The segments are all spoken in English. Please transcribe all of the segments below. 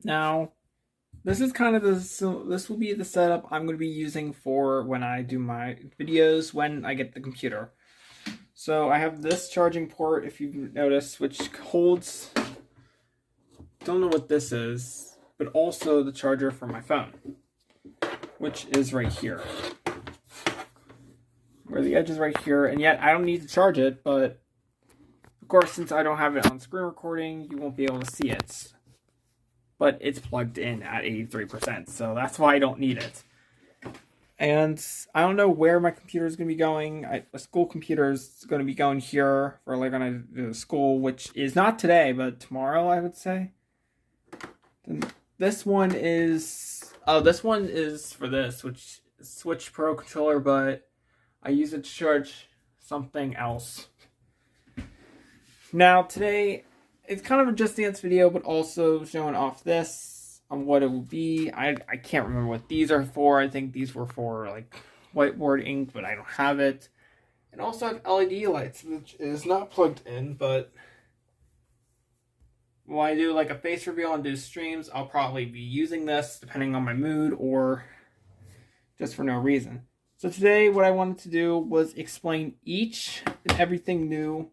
Now, this is kind of this will be the setup I'm going to be using for when I do my videos when I get the computer. So I have this charging port, if you've noticed, which holds, don't know what this is, but also the charger for my phone, which is right here. Where the edge is right here, and yet I don't need to charge it, but of course, since I don't have it on screen recording, you won't be able to see it. But it's plugged in at 83%, so that's why I don't need it. And I don't know where my computer is going to be going. A school computer is going to be going here for like when I do school, which is not today, but tomorrow, I would say. And this one is for this, which is Switch Pro controller, but I use it to charge something else. Now today, it's kind of a Just Dance video, but also showing off this on what it will be. I can't remember what these are for. I think these were for like whiteboard ink, but I don't have it. And also I have LED lights, which is not plugged in, but when I do like a face reveal and do streams, I'll probably be using this depending on my mood or just for no reason. So today what I wanted to do was explain each and everything new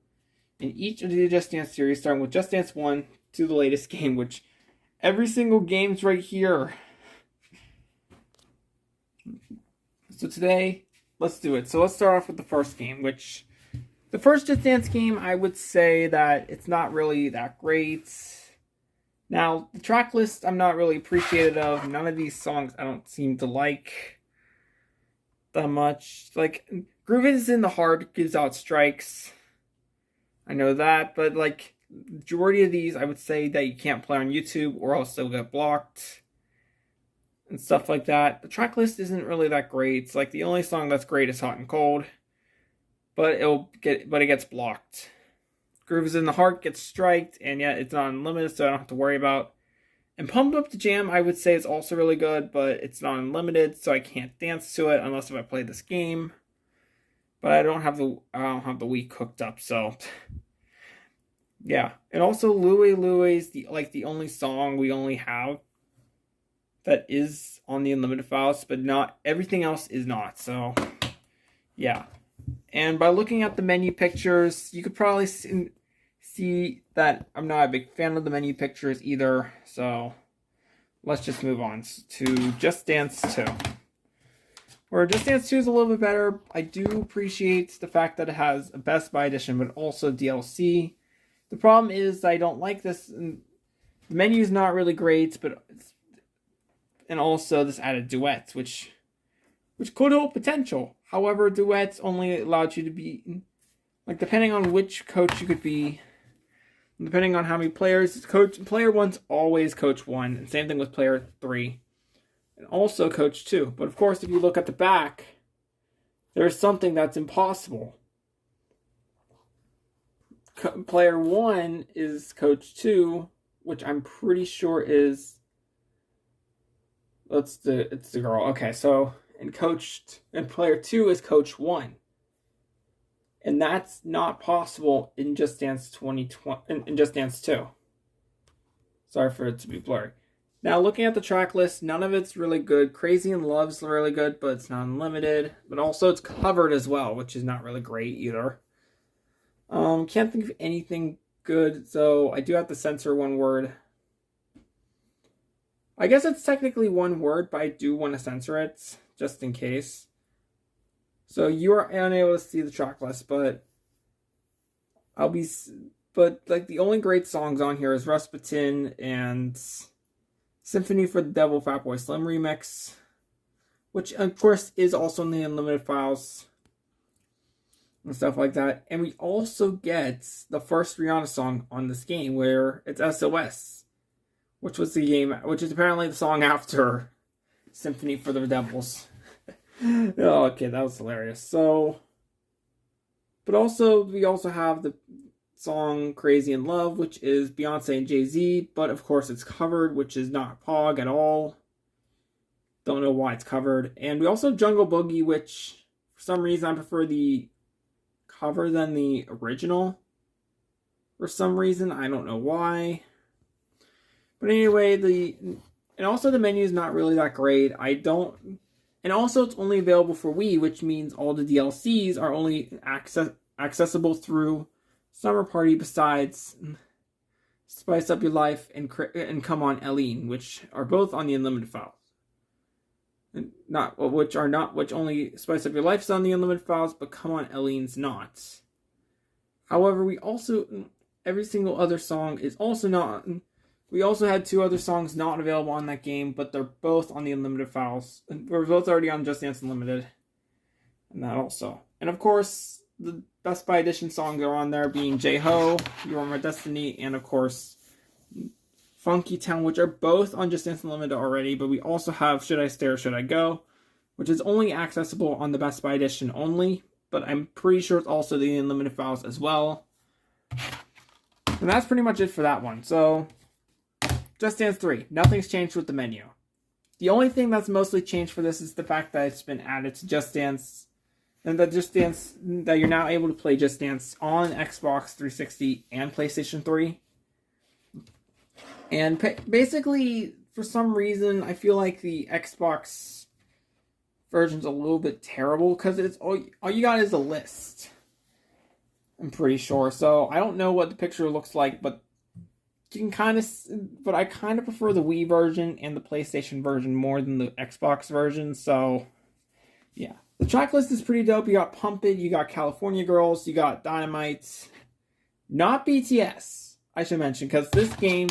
in each of the Just Dance series, starting with Just Dance 1 to the latest game, which every single game's right here. So today, let's do it. So let's start off with the first game, which the first Just Dance game, I would say that it's not really that great. Now, the track list I'm not really appreciative of. None of these songs I don't seem to like that much. Like, Groove Is in the Heart gives out strikes. I know that, but like majority of these, I would say that you can't play on YouTube or else they'll get blocked and stuff like that. The track list isn't really that great. It's like the only song that's great is Hot and Cold, but it gets blocked. Grooves in the Heart gets striked, and yet it's not unlimited, so I don't have to worry about. And Pumped Up to Jam, I would say, is also really good, but it's not unlimited, so I can't dance to it unless if I play this game. But I don't have the Wii hooked up, so yeah. And also Louie Louie is the only song we only have that is on the unlimited files, but not everything else is not. So yeah. And by looking at the menu pictures, you could probably see that I'm not a big fan of the menu pictures either. So let's just move on to Just Dance 2. Where Just Dance 2 is a little bit better. I do appreciate the fact that it has a Best Buy edition, but also DLC. The problem is I don't like this. The menu is not really great, and also this added duets, which could hold potential. However, duets only allowed you to be, like, depending on which coach you could be, depending on how many players. Player 1's always coach 1, and same thing with player 3. And also coach 2. But of course, if you look at the back, there's something that's impossible. Player 1 is coach 2, which I'm pretty sure is it's the girl. Okay, so and player 2 is coach 1. And that's not possible in Just Dance 2020 in Just Dance 2. Sorry for it to be blurry. Now, looking at the track list, none of it's really good. Crazy in Love's really good, but it's not unlimited. But also, it's covered as well, which is not really great either. Can't think of anything good, so I do have to censor one word. I guess it's technically one word, but I do want to censor it, just in case. So you are unable to see the track list, but the only great songs on here is Rasputin and Symphony for the Devil Fatboy Slim remix, which of course is also in the unlimited files and stuff like that. And we also get the first Rihanna song on this game, where it's SOS, which is apparently the song after Symphony for the Devils. Oh, okay, that was hilarious. So, but also we also have the song Crazy in Love, which is Beyonce and Jay-Z, but of course it's covered, which is not Pog at all. Don't know why it's covered. And we also have Jungle Boogie, which for some reason I prefer the cover than the original. For some reason, I don't know why. But anyway, and also the menu is not really that great. And also it's only available for Wii, which means all the DLCs are only accessible through Summer Party, besides Spice Up Your Life and Come On Eileen, which are both on the unlimited files. And which only Spice Up Your Life's on the unlimited files, but Come On Eileen's not. However, every single other song is also not. We also had 2 other songs not available on that game, but they're both on the unlimited files. And we're both already on Just Dance Unlimited. And that also. And of course, the Best Buy Edition songs are on there, being J-Ho, You Are My Destiny, and of course, Funky Town, which are both on Just Dance Unlimited already. But we also have Should I Stay or Should I Go, which is only accessible on the Best Buy Edition only. But I'm pretty sure it's also the unlimited files as well. And that's pretty much it for that one. So, Just Dance 3. Nothing's changed with the menu. The only thing that's mostly changed for this is the fact that it's been added to Just Dance. And that you're now able to play Just Dance on Xbox 360 and PlayStation 3. And basically, for some reason, I feel like the Xbox version's a little bit terrible, because it's all you got is a list. I'm pretty sure. So I don't know what the picture looks like, but I kind of prefer the Wii version and the PlayStation version more than the Xbox version. So yeah, the track list is pretty dope. You got Pump It, you got California Girls, you got Dynamite, not BTS, I should mention, because this game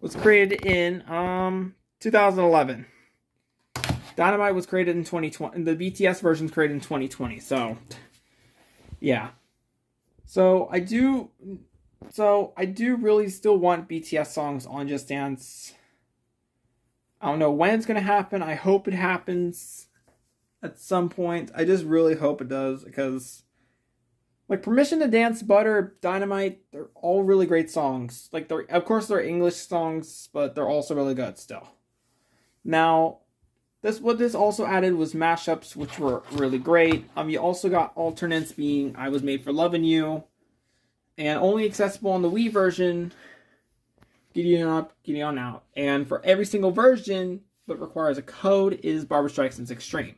was created in 2011. Dynamite was created in 2020. The BTS version was created in 2020. So yeah. So I do really still want BTS songs on Just Dance. I don't know when it's going to happen. I hope it happens at some point. I just really hope it does, because like Permission to Dance, Butter, Dynamite, they're all really great songs. Like, of course they're English songs, but they're also really good still. Now, what this also added was mashups, which were really great. You also got alternates, being I Was Made for Lovin' You, and only accessible on the Wii version, Giddy On Up, Giddy On Out. And for every single version that requires a code is Barbra Streisand's Extreme.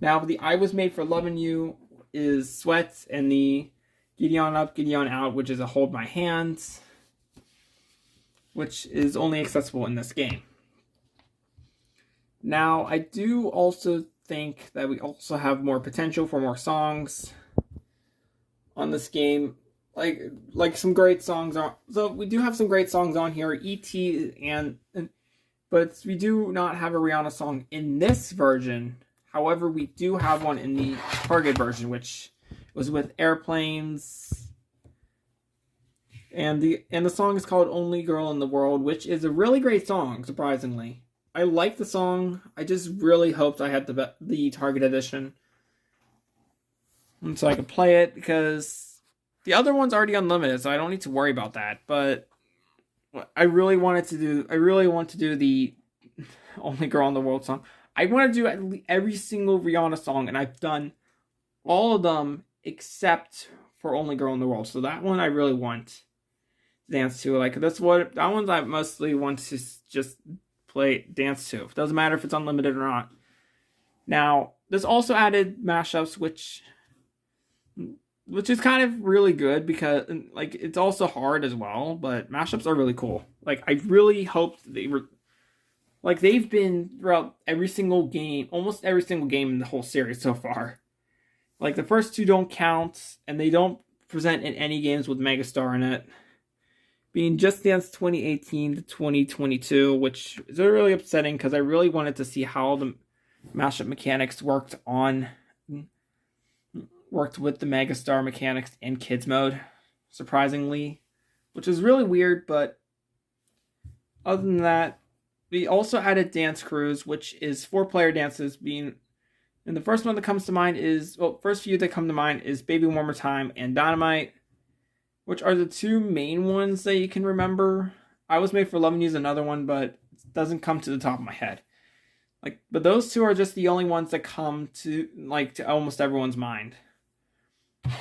Now, the I Was Made for Lovin' You is Sweat, and the Giddy On Up, Giddy On Out, which is a Hold My Hands, which is only accessible in this game. Now, I do also think that we also have more potential for more songs on this game. Like some great songs are. So we do have some great songs on here. E.T. but we do not have a Rihanna song in this version. However, we do have one in the Target version, which was with Airplanes. And the song is called Only Girl in the World, which is a really great song, surprisingly. I like the song. I just really hoped I had the Target edition, and so I could play it, because the other one's already unlimited, so I don't need to worry about that. But I really want to do the Only Girl in the World song. I want to do every single Rihanna song, and I've done all of them except for Only Girl in the World. So that one I really want to dance to. Like, that one's I mostly want to just dance to. It doesn't matter if it's unlimited or not. Now, this also added mashups, which is kind of really good, because like it's also hard as well, but mashups are really cool. Like, I really hoped they've been throughout every single game, almost every single game in the whole series so far. Like, the first 2 don't count, and they don't present in any games with Megastar in it, being Just Dance 2018 to 2022, which is really upsetting, because I really wanted to see how the mashup mechanics worked with the Megastar mechanics in Kids mode, surprisingly, which is really weird. But other than that, we also added Dance Cruise, which is 4-player dances, and the first one that comes to mind is, first few that come to mind is Baby One More Time and Dynamite, which are the 2 main ones that you can remember. I Was Made for Loving You is another one, but it doesn't come to the top of my head. But those 2 are just the only ones that come to almost everyone's mind.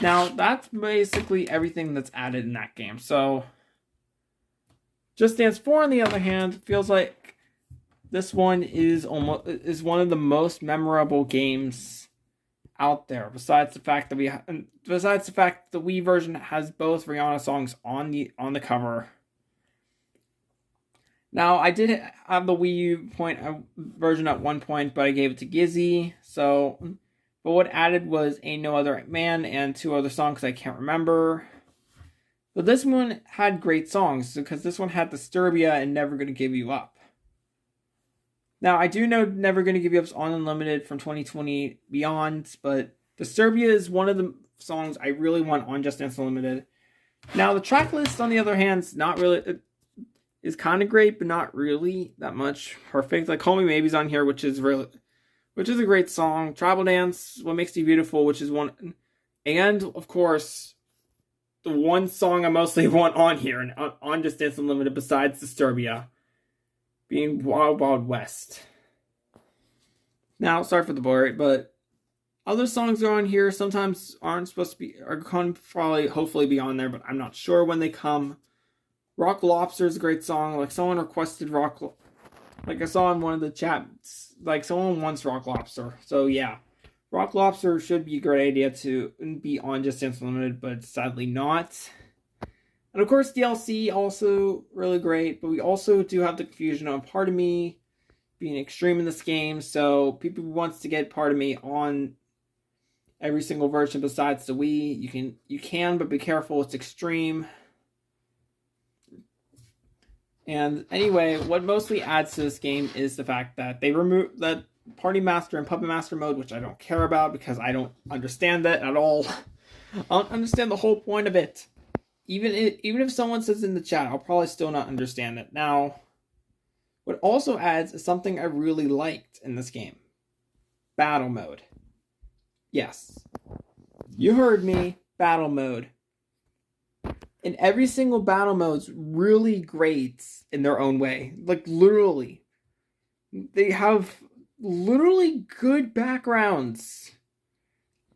Now, that's basically everything that's added in that game. So, Just Dance 4, on the other hand, feels like this one is one of the most memorable games out there. Besides the fact that the Wii version has both Rihanna songs on the cover. Now, I did have the Wii U version at one point, but I gave it to Gizzy. So, but what added was Ain't No Other Man and 2 other songs I can't remember. But this one had great songs, because this one had Disturbia and Never Gonna Give You Up. Now, I do know Never Gonna Give You Up's on Unlimited from 2020 Beyond, but Disturbia is one of the songs I really want on Just Dance Unlimited. Now, the track list, on the other hand, is kind of great, but not really that much perfect. Like Call Me Maybe's on here, which is a great song. Tribal Dance, What Makes You Beautiful, which is one, and of course, the one song I mostly want on here and on Just Dance Unlimited besides Disturbia, being Wild Wild West. Now, sorry for the blur, but other songs are on here. Sometimes aren't supposed to be, are going to probably, hopefully be on there, but I'm not sure when they come. Rock Lobster is a great song. Like, someone requested like I saw in one of the chats, like someone wants Rock Lobster. So yeah, Rock Lobster should be a great idea to be on Just Dance Unlimited, but sadly not. And of course, DLC also really great, but we also do have the confusion on Part of Me being extreme in this game. So people who wants to get Part of Me on every single version besides the Wii, you can, but be careful, it's extreme. And anyway, what mostly adds to this game is the fact that they remove that Party Master and Puppet Master mode, which I don't care about because I don't understand that at all. I don't understand the whole point of it. Even if someone says in the chat, I'll probably still not understand it. Now, what also adds is something I really liked in this game. Battle mode. Yes. You heard me. Battle mode. And every single battle mode's really great in their own way. Like, literally. They have literally good backgrounds.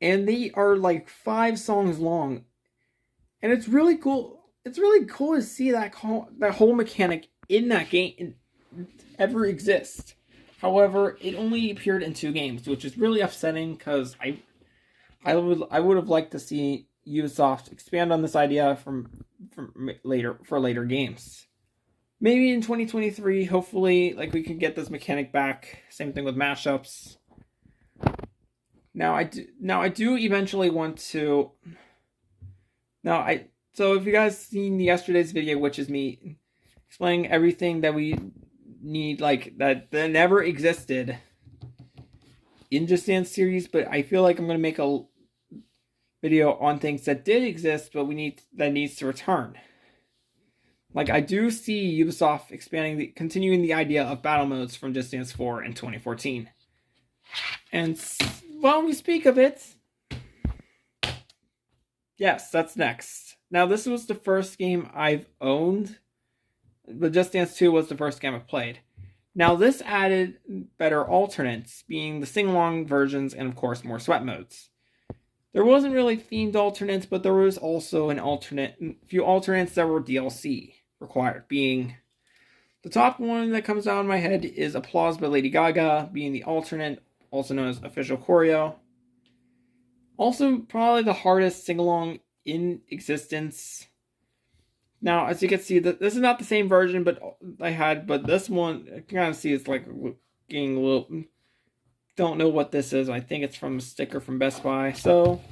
And they are like 5 songs long. And it's really cool. It's really cool to see that whole mechanic in that game ever exist. However, it only appeared in 2 games, which is really upsetting because I would have liked to see Ubisoft expand on this idea for later games. Maybe in 2023, hopefully, like, we can get this mechanic back. Same thing with mashups. Now I do eventually want to. So if you guys seen yesterday's video, which is me explaining everything that we need, like that never existed in Just Dance series, but I feel like I'm gonna make a video on things that did exist, but that needs to return. Like, I do see Ubisoft continuing the idea of battle modes from Just Dance 4 in 2014. And while we speak of it, yes, that's next. Now, this was the first game I've owned, but Just Dance 2 was the first game I played. Now, this added better alternates, being the sing-along versions and, of course, more sweat modes. There wasn't really themed alternates, but there was also a few alternates that were DLC required, being the top one that comes out in my head is Applause by Lady Gaga, being the alternate, also known as official choreo. Also, probably the hardest sing-along in existence. Now, as you can see, this is not the same version but this one, I can kind of see it's like getting a little. Don't know what this is. I think it's from a sticker from Best Buy. So,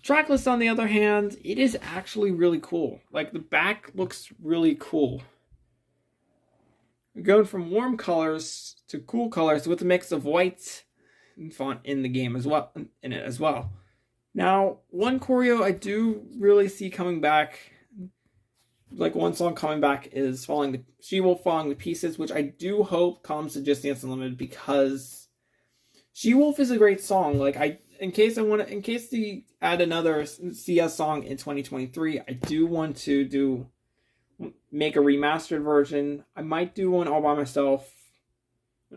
tracklist on the other hand, it is actually really cool. Like, the back looks really cool. We're going from warm colors to cool colors with a mix of white and font in the game as well. Now, one choreo I do really see coming back, like one song coming back, is She-Wolf Falling to Pieces, which I do hope comes to Just Dance Unlimited because She-Wolf is a great song. Like, in case they add another CS song in 2023, I do want to make a remastered version. I might do one all by myself.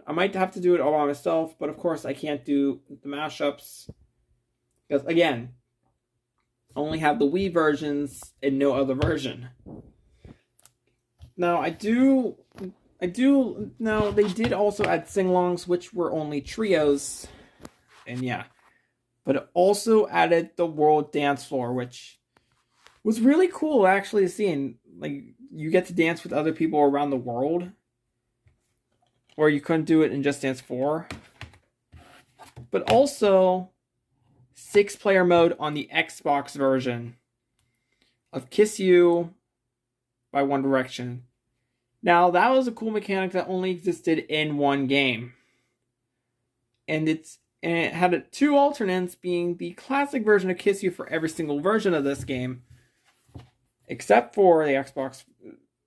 I might have to do it all by myself, but of course I can't do the mashups because, again, I only have the Wii versions and no other version. Now I do now they did also add sing-alongs, which were only trios, and yeah. But it also added the world dance floor, which was really cool actually seeing. Like, you get to dance with other people around the world, or you couldn't do it in Just Dance 4. But also 6-player mode on the Xbox version of Kiss You by One Direction. Now, that was a cool mechanic that only existed in one game. And it had 2 alternates, being the classic version of Kiss You for every single version of this game, except for the Xbox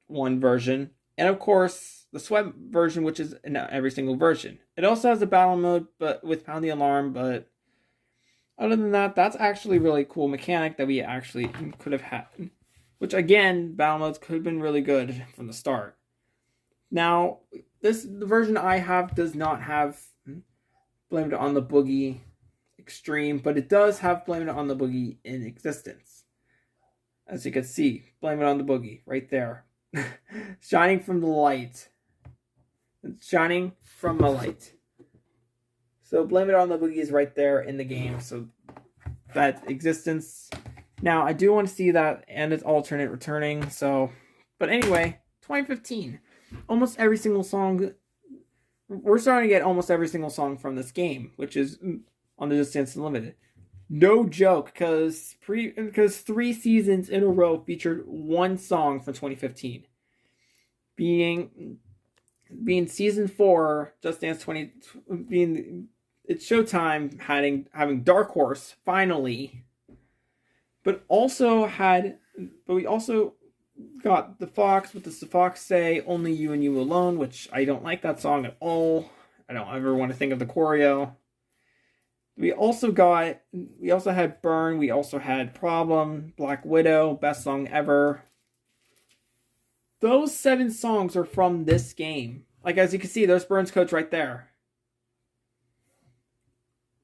One version, and of course the Sweat version, which is in every single version. It also has a battle mode, but with Pound the Alarm. But other than that, that's actually a really cool mechanic that we actually could have had. Which again, battle modes could have been really good from the start. Now, the version I have does not have Blame It On The Boogie Extreme, but it does have Blame It On The Boogie in existence. As you can see, Blame It On The Boogie right there. Shining from the light. It's shining from the light. So Blame It On The Boogie is right there in the game. So that existence. Now, I do want to see that and its alternate returning. So, but anyway, 2015. Almost every single song. We're starting to get almost every single song from this game, which is on the Just Dance Unlimited. No joke, because 3 seasons in a row featured one song from 2015. Being season 4, Just Dance 20, being it's Showtime having Dark Horse finally, but we also got The Fox with The Fox Say Only You and You Alone, which I don't like that song at all. I don't ever want to think of the choreo. We also had Burn, we also had Problem, Black Widow, Best Song Ever. Those 7 songs are from this game. Like, as you can see, there's Burn's coach right there.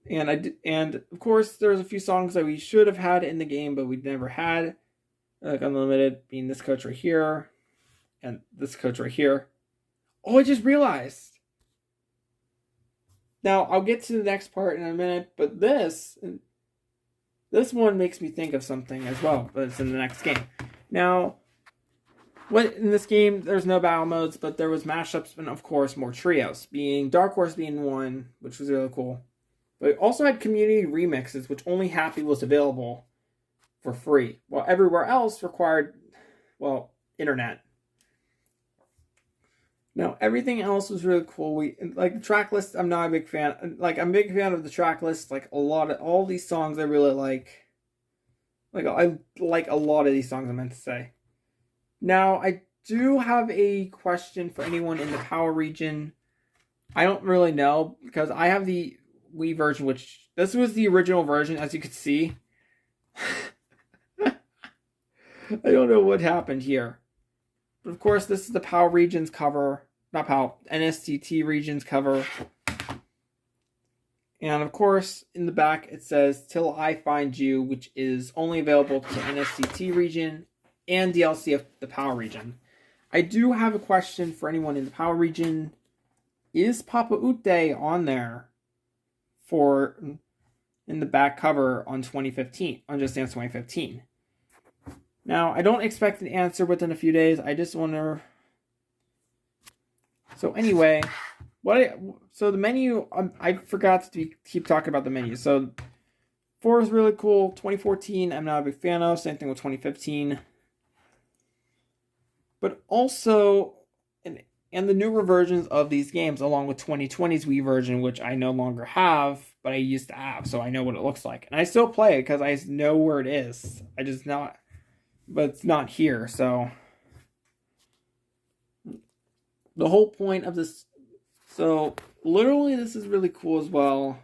And of course, there's a few songs that we should have had in the game, but we never had. Like Unlimited being this coach right here, and this coach right here. Oh, I just realized. Now, I'll get to the next part in a minute, but this one makes me think of something as well, but it's in the next game. Now, in this game, there's no battle modes, but there was mashups and, of course, more trios, being Dark Horse being one, which was really cool. But we also had community remixes, which only Happy was available for free, while everywhere else required, internet. Now, everything else was really cool. The track list, I'm not a big fan. Like, I'm a big fan of the track list. Like, all these songs I really like. Like, I like a lot of these songs, I meant to say. Now, I do have a question for anyone in the Power region. I don't really know, because I have the Wii version, which, this was the original version, as you can see. I don't know what happened here. But of course, this is the PAL regions cover. Not PAL, NSTT regions cover. And of course, in the back, it says, Till I Find You, which is only available to the NSTT region and DLC of the PAL region. I do have a question for anyone in the PAL region. Is Papa Ute on there in the back cover on 2015, on Just Dance 2015? Now, I don't expect an answer within a few days. I just wonder. So anyway, so the menu, I forgot to keep talking about the menu. So 4 is really cool. 2014, I'm not a big fan of. Same thing with 2015. But also, and the newer versions of these games, along with 2020's Wii version, which I no longer have, but I used to have, so I know what it looks like. And I still play it because I know where it is. But it's not here, so the whole point of this, so literally this is really cool as well.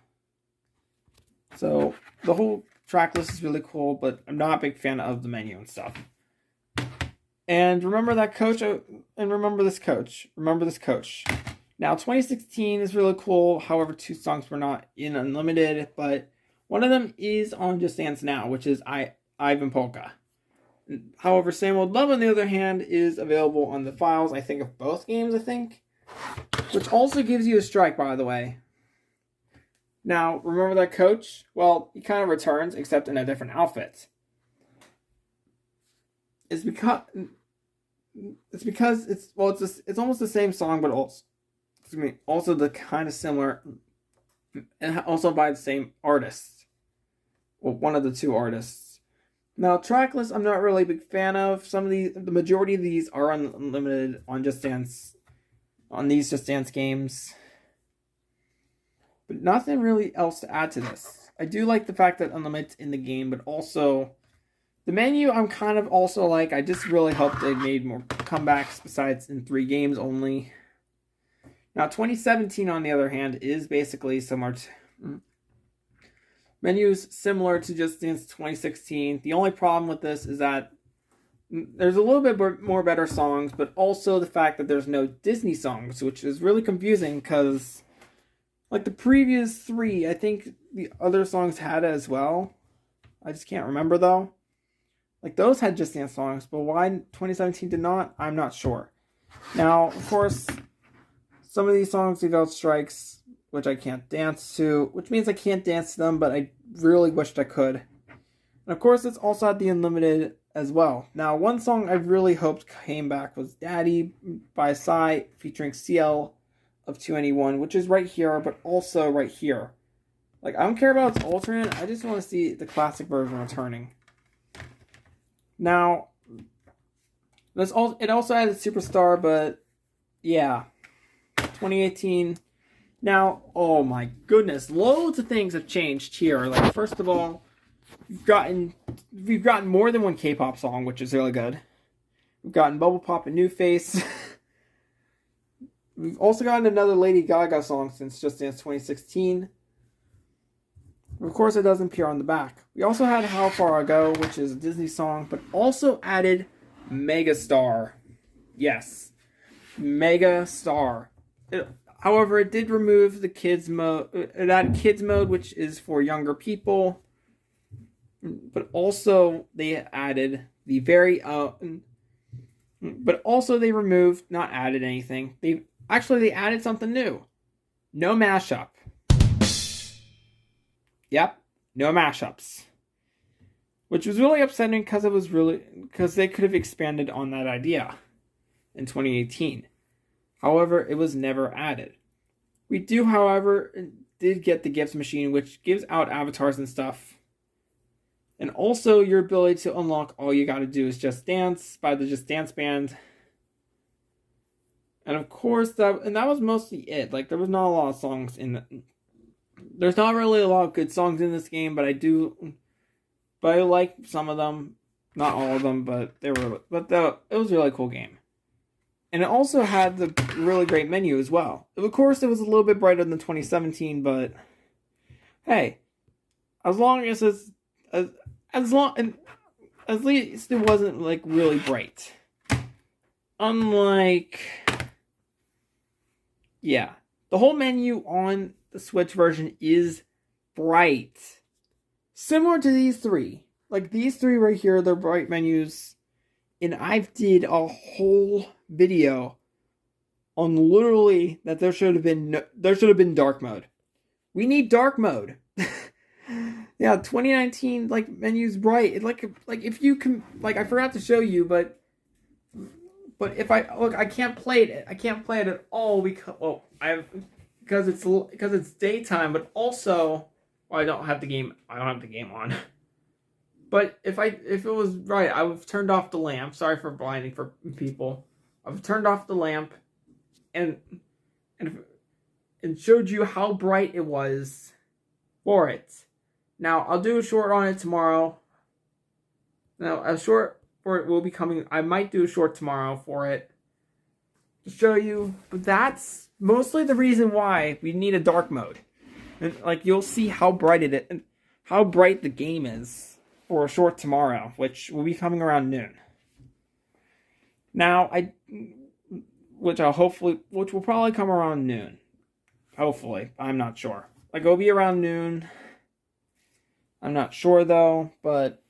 So the whole track list is really cool, but I'm not a big fan of the menu and stuff. And remember that coach, and remember this coach. Remember this coach. Now, 2016 is really cool. However, 2 songs were not in Unlimited, but one of them is on Just Dance Now, which is Ivan Polka. However, Same Old Love, on the other hand, is available on the files, I think, of both games, I think. Which also gives you a strike, by the way. Now, remember that coach? Well, he kind of returns, except in a different outfit. It's because it's almost the same song, but also the kind of similar, and also by the same artist. Well, one of the two artists. Now, track list, I'm not really a big fan of. The majority of these are unlimited on Just Dance, on these Just Dance games. But nothing really else to add to this. I do like the fact that unlimited's in the game, but also the menu I'm kind of also like. I just really hope they made more comebacks besides in 3 games only. Now, 2017, on the other hand, is basically similar to menus similar to Just Dance 2016. The only problem with this is that there's a little bit more better songs, but also the fact that there's no Disney songs, which is really confusing because, like the previous 3, I think the other songs had it as well. I just can't remember though. Like those had Just Dance songs, but why 2017 did not, I'm not sure. Now, of course, some of these songs developed strikes, which I can't dance to, which means I can't dance to them, but I really wished I could. And of course, it's also had the unlimited as well. Now, one song I really hoped came back was Daddy by Psy featuring CL of 2NE1, which is right here, but also right here. Like, I don't care about its alternate, I just want to see the classic version returning. Now, it also added Superstar, but yeah, 2018. Now, oh my goodness, loads of things have changed here. Like, first of all, we've gotten more than one K-pop song, which is really good. We've gotten Bubble Pop and New Face. We've also gotten another Lady Gaga song since Just Dance 2016. Of course, it doesn't appear on the back. We also had How Far I Go, which is a Disney song, but also added Megastar. Yes, Megastar. However, it did remove the kids mode. It added kids mode, which is for younger people. But also they added the but also they removed, not added anything. They added something new. No mashup. Yep, no mashups. Which was really upsetting because they could have expanded on that idea in 2018. However, it was never added. We do, however, did get the gifts machine, which gives out avatars and stuff. And also your ability to unlock All You Gotta Do Is Just Dance by the Just Dance Band. And of course, that was mostly it. Like, there was not a lot of songs in the... There's not really a lot of good songs in this game, but I like some of them. Not all of them, but it was a really cool game. And it also had the really great menu as well. Of course, it was a little bit brighter than 2017, but hey, as least it wasn't like really bright. Unlike, yeah, the whole menu on the Switch version is bright, similar to these 3. Like these 3 right here, they're bright menus. And I've did a whole video on literally that there should have been dark mode. We need dark mode. Yeah, 2019 like menu's bright. Like if you can, like, I forgot to show you, but if I look, I can't play it. I can't play it at all because it's daytime, but also I don't have the game on. But if it was right, I would have turned off the lamp. Sorry for blinding for people. I've turned off the lamp and showed you how bright it was for it. Now, I'll do a short on it tomorrow. Now, a short for it will be coming. I might do a short tomorrow for it to show you. But that's mostly the reason why we need a dark mode. And like, you'll see how bright it is and how bright the game is for a short tomorrow, which will be coming around noon. Now, which will probably come around noon. Hopefully, I'm not sure. Like, it'll be around noon. I'm not sure though, but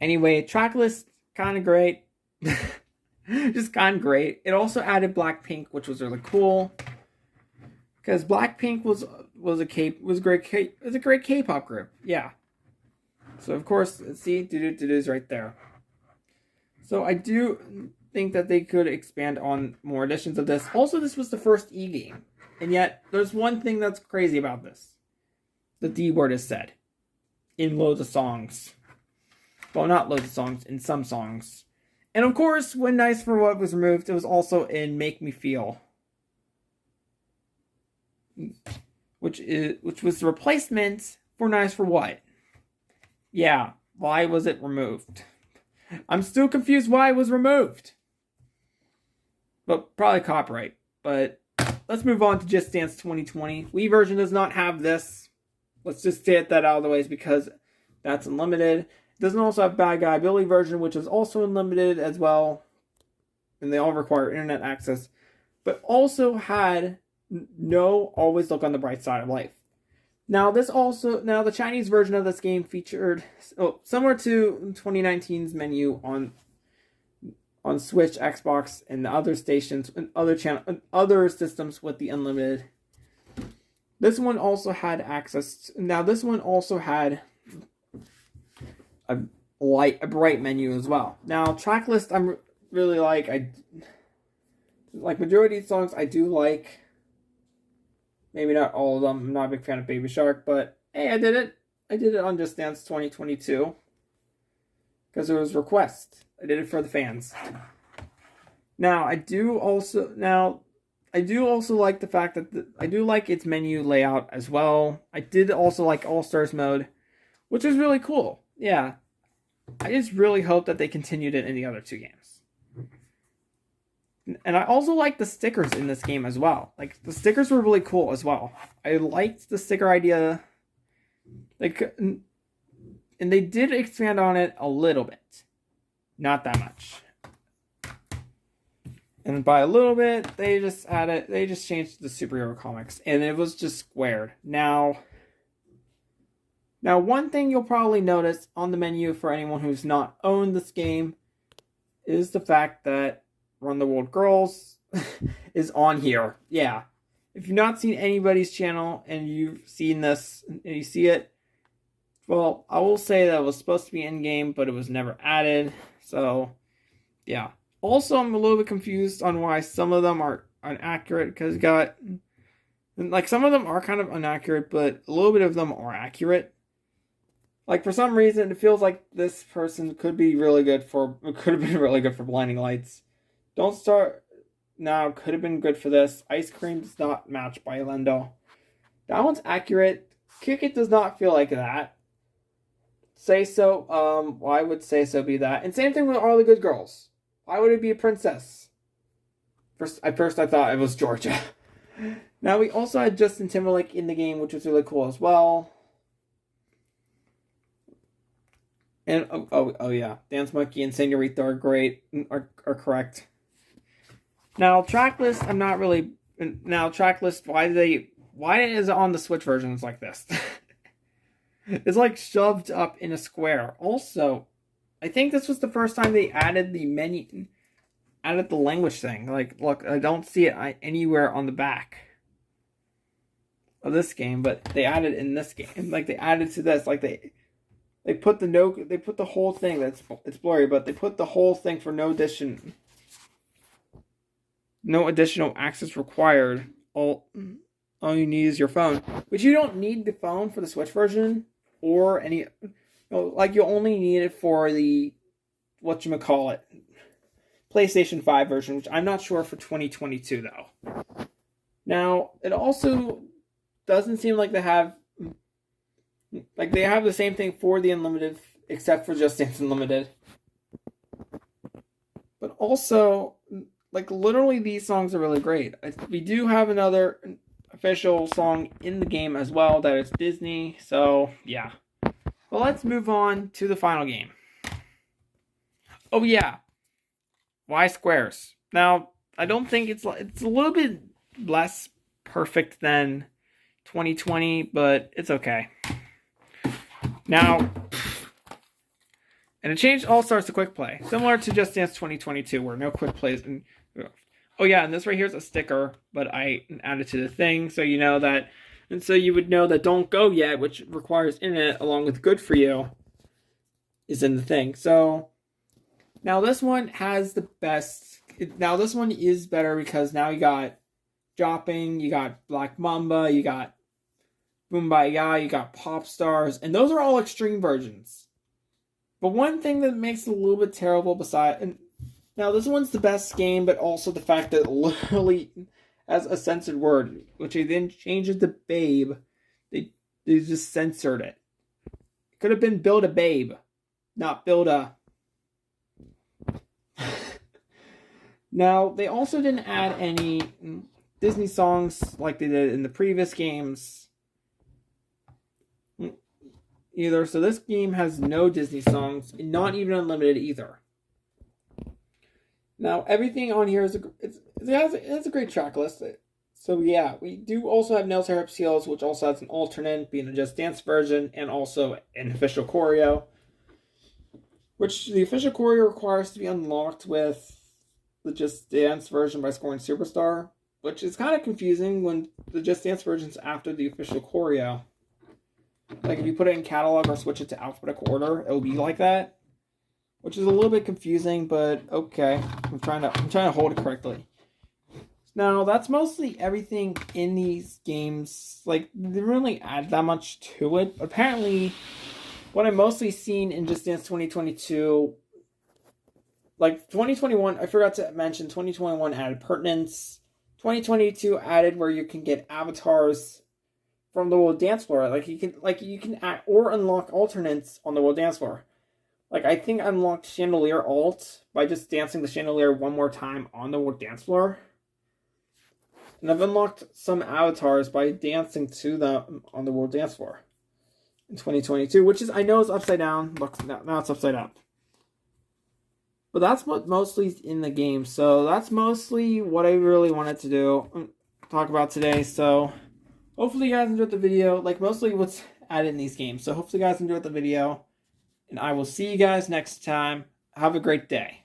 Anyway, track list, kind of great. Just kind of great. It also added Blackpink, which was really cool. Because Blackpink was a great K-pop group. Yeah. So of course, see, do-do-do-do's right there. So I do think that they could expand on more editions of this. Also, this was the first e-game. And yet, there's one thing that's crazy about this. The D word is said. In loads of songs. Well, not loads of songs, in some songs. And of course, when Nice for What was removed, it was also in Make Me Feel. Which was the replacement for Nice for What. Yeah, why was it removed? I'm still confused why it was removed. But probably copyright. But let's move on to Just Dance 2020. Wii version does not have this. Let's just get that out of the way because that's unlimited. It doesn't also have Bad Guy Billy version, which is also unlimited as well. And they all require internet access. But also had no Always Look on the Bright Side of Life. Now the Chinese version of this game featured similar to 2019's menu on Switch, Xbox, and other stations and other systems with the unlimited. This one also had this one also had a bright menu as well. Now track list I'm really like majority of songs I do like. Maybe not all of them. I'm not a big fan of Baby Shark, but hey, I did it. I did it on Just Dance 2022 because it was request. I did it for the fans. Now I do also like the fact that I do like its menu layout as well. I did also like All Stars mode, which is really cool. Yeah, I just really hope that they continued it in the other two games. And I also like the stickers in this game as well. Like, the stickers were really cool as well. I liked the sticker idea. And they did expand on it a little bit. Not that much. And by a little bit, they just changed the superhero comics. And it was just squared. Now, one thing you'll probably notice on the menu for anyone who's not owned this game is the fact that Run the World Girls is on here. Yeah. If you've not seen anybody's channel and you've seen this and you see it, well, I will say that it was supposed to be in-game, but it was never added. So, yeah. Also, I'm a little bit confused on why some of them are inaccurate, because some of them are kind of inaccurate, but a little bit of them are accurate. Like, for some reason, it feels like this person could have been really good for Blinding Lights. Don't Start Now could have been good for this. Ice Cream does not match by Lendo. That one's accurate. Kick It does not feel like that. Say So, why would Say So be that? And same thing with All the Good Girls. Why would it be a princess? First I thought it was Georgia. Now we also had Justin Timberlake in the game, which was really cool as well. And oh yeah, Dance Monkey and Senorita are great, are correct. Now tracklist, I'm not really. Now tracklist, why is it on the Switch version? It's like this. It's like shoved up in a square. Also, I think this was the first time they added the menu, added the language thing. Like, look, I don't see it anywhere on the back of this game, but they added it in this game. Like, they added to this. Like, they put the whole thing. It's blurry, but they put the whole thing for no additional access required. All you need is your phone, which you don't need the phone for the Switch version or any. Like, you only need it for the PlayStation 5 version, which I'm not sure for 2022 though. Now, it also doesn't seem like they have the same thing for the Unlimited, except for Just Dance Unlimited. But also, like, literally these songs are really great. We do have another official song in the game as well that is Disney, so yeah. Well, let's move on to the final game. Oh yeah, Why Squares? Now, I don't think it's a little bit less perfect than 2020, but it's okay. Now, And it changed All Stars to quick play, similar to Just Dance 2022, where no quick plays. Oh yeah, and this right here is a sticker, but I added to the thing, so you know that, and so you would know that Don't Go Yet, which requires internet along with Good For You, is in the thing. So now this one has the best. Now this one is better because now you got Dropping, you got Black Mamba, you got Boombayah, you got Pop Stars, and those are all extreme versions. But one thing that makes it a little bit terrible and now this one's the best game, but also the fact that it literally has a censored word, which they then changed it to Babe. They just censored it. It could have been Build a Babe, not Build a... Now, they also didn't add any Disney songs like they did in the previous games either. So this game has no Disney songs, and not even unlimited either. Now, everything on here it has a great track list. So yeah, we do also have Nails, Hair, Hips, Heels, which also has an alternate, being a Just Dance version, and also an official choreo. Which the official choreo requires to be unlocked with the Just Dance version by scoring Superstar, which is kind of confusing when the Just Dance version's after the official choreo. Like if you put it in catalog or switch it to alphabetical order, it will be like that, which is a little bit confusing, but okay. I'm trying to hold it correctly. Now that's mostly everything in these games. Like they didn't really add that much to it. Apparently, what I've mostly seen in Just Dance 2022, like 2021, I forgot to mention 2021 added pertinence. 2022 added where you can get avatars from the world dance floor. Like you can add or unlock alternates on the world dance floor. Like I think I unlocked Chandelier Alt by just dancing the chandelier one more time on the world dance floor. And I've unlocked some avatars by dancing to them on the world dance floor in 2022, which is, I know is upside down. Look, now it's upside down. But that's what mostly is in the game. So that's mostly what I really wanted to talk about today. So hopefully you guys enjoyed the video. Like mostly what's added in these games. So hopefully you guys enjoyed the video. And I will see you guys next time. Have a great day.